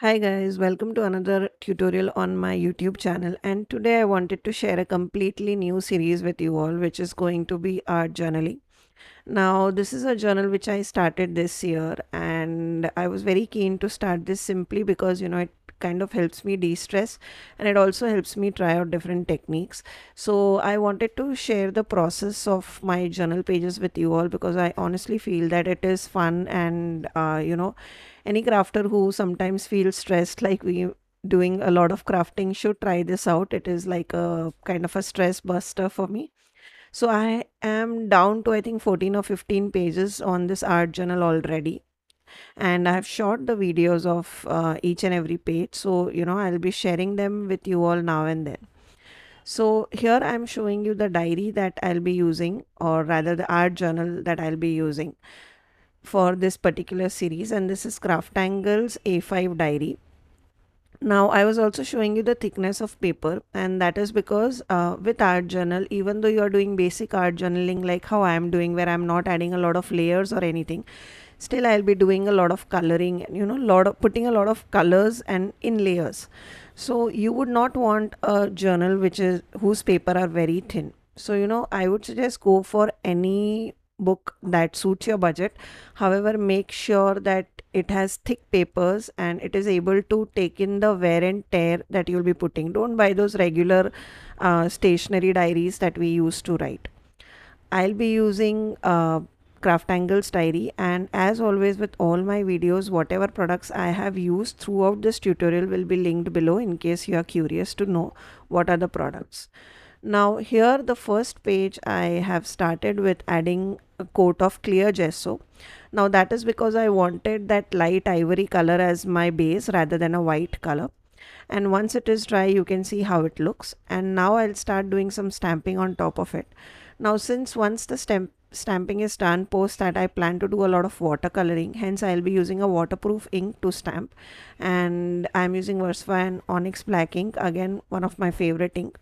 Hi guys, welcome to another tutorial on my YouTube channel, and today I wanted to share a completely new series with you all, which is going to be art journaling. Now, this is a journal which I started this year, and I was very keen to start this simply because it kind of helps me de-stress, and it also helps me try out different techniques. So I wanted to share the process of my journal pages with you all because I honestly feel that it is fun, and any crafter who sometimes feels stressed like we doing a lot of crafting should try this out. It is like a kind of a stress buster for me. So I am down to I think 14 or 15 pages on this art journal already, and I have shot the videos of each and every page. So I'll be sharing them with you all now and then. So here I'm showing you the diary that I'll be using, or rather the art journal that I'll be using for this particular series, and this is Craftangle's A5 diary. Now, I was also showing you the thickness of paper, and that is because with art journal, even though you are doing basic art journaling like how I am doing, where I'm not adding a lot of layers or anything, still I'll be doing a lot of coloring and lot of putting a lot of colors and in layers. So you would not want a journal which is whose paper are very thin. So I would suggest go for any book that suits your budget. However, make sure that it has thick papers and it is able to take in the wear and tear that you'll be putting. Don't buy those regular stationery diaries that we used to write. I'll be using Craftangle's diary, and as always with all my videos, whatever products I have used throughout this tutorial will be linked below in case you are curious to know what are the products. Now here the first page I have started with adding a coat of clear gesso. Now that is because I wanted that light ivory color as my base rather than a white color. And once it is dry, you can see how it looks. And now I'll start doing some stamping on top of it. Now since once the stamping is done, post that I plan to do a lot of watercoloring, hence I'll be using a waterproof ink to stamp, and I'm using Versva and Onyx black ink, again one of my favorite ink.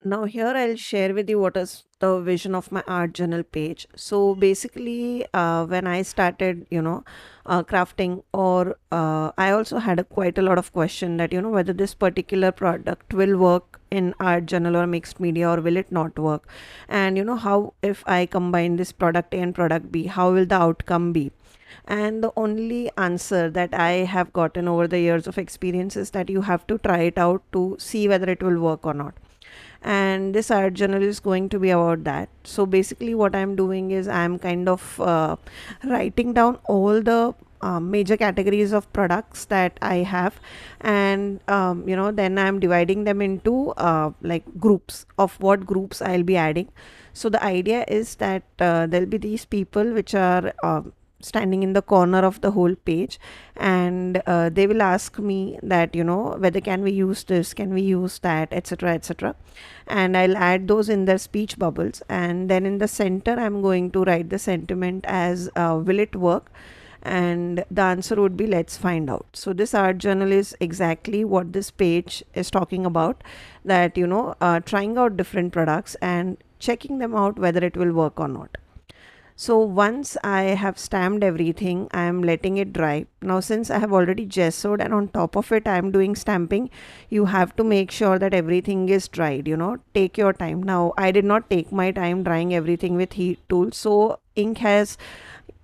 Now here I'll share with you what is the vision of my art journal page. So basically, when I started, crafting, or I also had quite a lot of question that whether this particular product will work in art journal or mixed media, or will it not work, and how if I combine this product A and product B, how will the outcome be? And the only answer that I have gotten over the years of experience is that you have to try it out to see whether it will work or not, and this art journal is going to be about that. So basically what I'm doing is I'm kind of writing down all the major categories of products that I have, and then I'm dividing them into like groups of what groups I'll be adding. So the idea is that there'll be these people which are standing in the corner of the whole page, and they will ask me that whether can we use this, can we use that, etc., etc., and I'll add those in the speech bubbles, and then in the center I'm going to write the sentiment as will it work, and the answer would be let's find out. So this art journal is exactly what this page is talking about, that trying out different products and checking them out whether it will work or not. So once I have stamped everything, I am letting it dry. Now since I have already gessoed and on top of it I am doing stamping, you have to make sure that everything is dried. Take your time. Now I did not take my time drying everything with heat tool, so ink has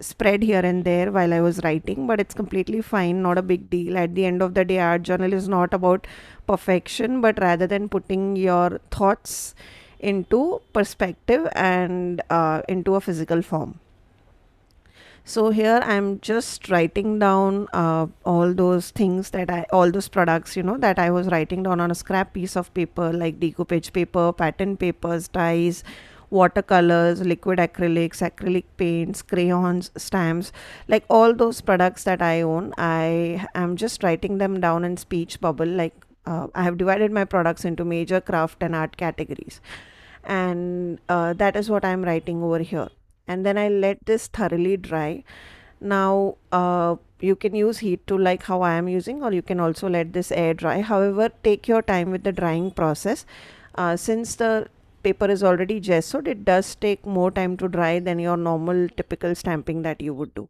spread here and there while I was writing, but it's completely fine, not a big deal. At the end of the day, art journal is not about perfection, but rather than putting your thoughts into perspective and into a physical form. So here I'm just writing down all those things that all those products that I was writing down on a scrap piece of paper, like decoupage paper, pattern papers, dyes, watercolors, liquid acrylics, acrylic paints, crayons, stamps, like all those products that I own. I am just writing them down in speech bubble, like I have divided my products into major craft and art categories, and that is what I'm writing over here. And then I let this thoroughly dry. Now you can use heat tool like how I am using, or you can also let this air dry. However, take your time with the drying process. Since the paper is already gessoed, it does take more time to dry than your normal typical stamping that you would do.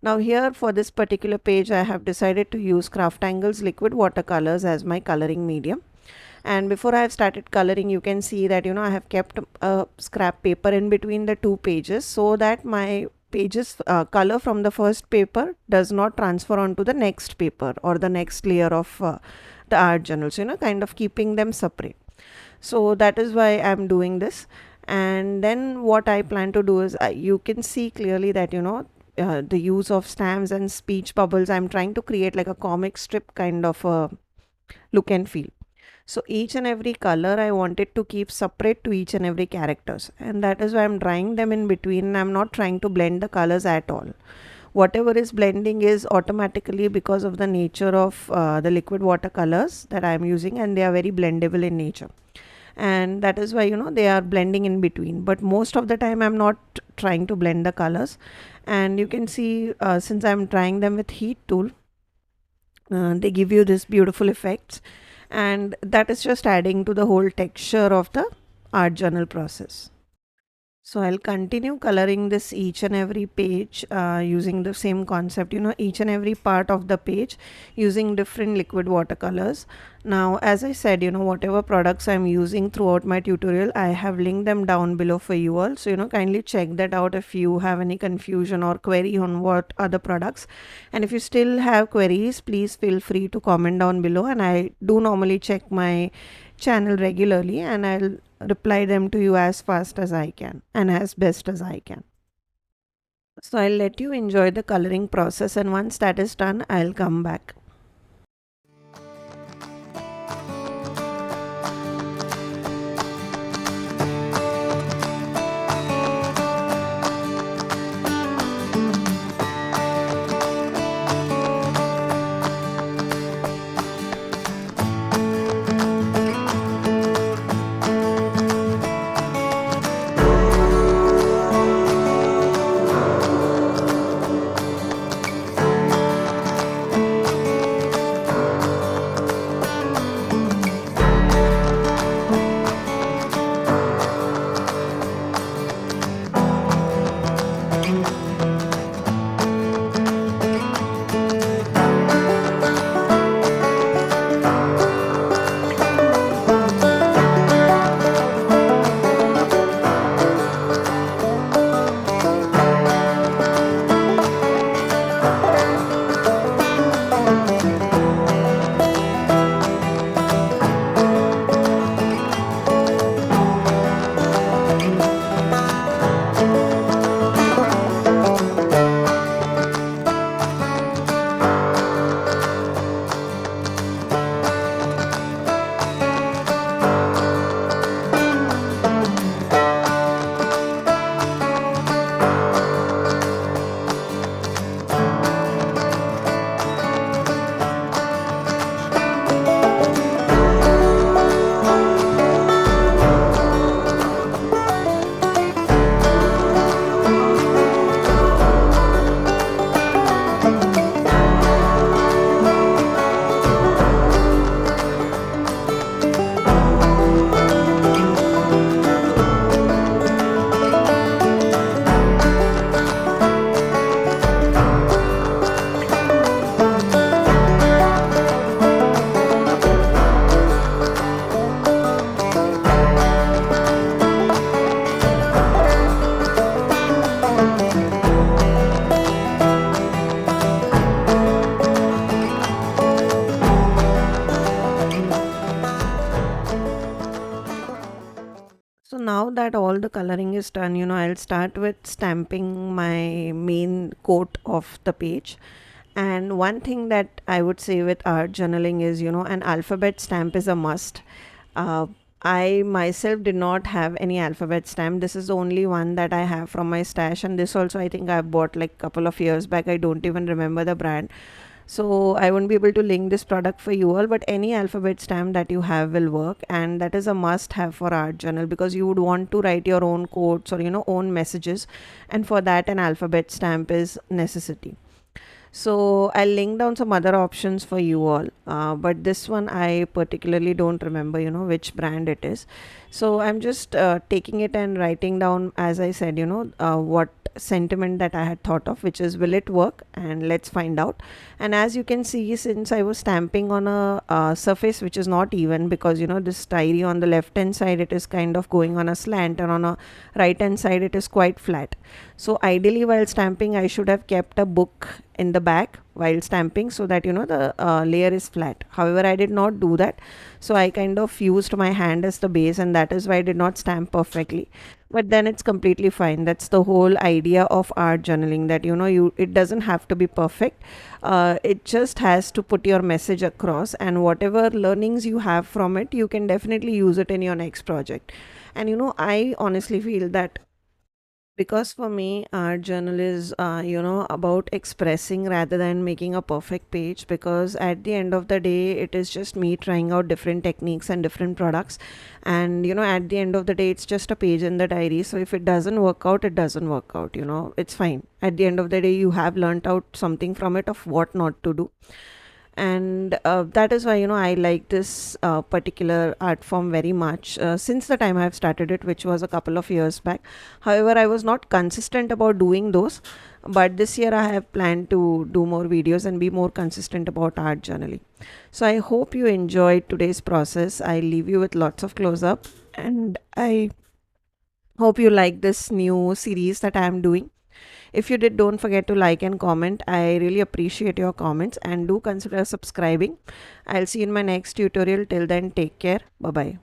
Now here for this particular page, I have decided to use Craftangle's liquid watercolors as my coloring medium. And before I have started coloring, you can see that I have kept a scrap paper in between the two pages, so that my pages color from the first paper does not transfer onto the next paper or the next layer of the art journal. So kind of keeping them separate. So that is why I'm doing this. And then what I plan to do is, you can see clearly that the use of stamps and speech bubbles, I'm trying to create like a comic strip kind of a look and feel. So each and every color I wanted to keep separate to each and every characters, and that is why I'm drawing them in between. I'm not trying to blend the colors at all. Whatever is blending is automatically because of the nature of the liquid watercolors that I'm using, and they are very blendable in nature, and that is why they are blending in between. But most of the time I'm not trying to blend the colors, and you can see since I'm trying them with heat tool, they give you this beautiful effects, and that is just adding to the whole texture of the art journal process. So I'll continue coloring this each and every page using the same concept, each and every part of the page using different liquid watercolors. Now, as I said, whatever products I'm using throughout my tutorial, I have linked them down below for you all. So, kindly check that out if you have any confusion or query on what are the products. And if you still have queries, please feel free to comment down below. And I do normally check my channel regularly, and I'll reply them to you as fast as I can and as best as I can. So I'll let you enjoy the coloring process, and once that is done, I'll come back. So now that all the coloring is done, I'll start with stamping my main coat of the page. And one thing that I would say with art journaling is, an alphabet stamp is a must. Uh, I myself did not have any alphabet stamp. This is the only one that I have from my stash, and this also I think I bought like a couple of years back. I don't even remember the brand. So I won't be able to link this product for you all, but any alphabet stamp that you have will work, and that is a must have for art journal, because you would want to write your own quotes or own messages, and for that an alphabet stamp is necessity. So I'll link down some other options for you all. But this one I particularly don't remember, which brand it is. So I'm just taking it and writing down, as I said, what sentiment that I had thought of, which is, will it work? And let's find out. And as you can see, since I was stamping on a surface which is not even, because this diary on the left hand side, it is kind of going on a slant, and on a right hand side it is quite flat. So ideally while stamping I should have kept a book in the back while stamping, so that the layer is flat. However, I did not do that, so I kind of used my hand as the base, and that is why I did not stamp perfectly. But then it's completely fine. That's the whole idea of art journaling, that you it doesn't have to be perfect. It just has to put your message across, and whatever learnings you have from it, you can definitely use it in your next project. And I honestly feel that, because for me art journal is about expressing rather than making a perfect page, because at the end of the day it is just me trying out different techniques and different products. And at the end of the day it's just a page in the diary. So if it doesn't work out, it doesn't work out, it's fine. At the end of the day you have learnt out something from it of what not to do. And that is why I like this particular art form very much, since the time I have started it, which was a couple of years back. However, I was not consistent about doing those, but this year I have planned to do more videos and be more consistent about art journaling. So I hope you enjoyed today's process. I leave you with lots of close up, and I hope you like this new series that I am doing. If you did, don't forget to like and comment. I really appreciate your comments, and do consider subscribing. I'll see you in my next tutorial. Till then, take care. Bye bye.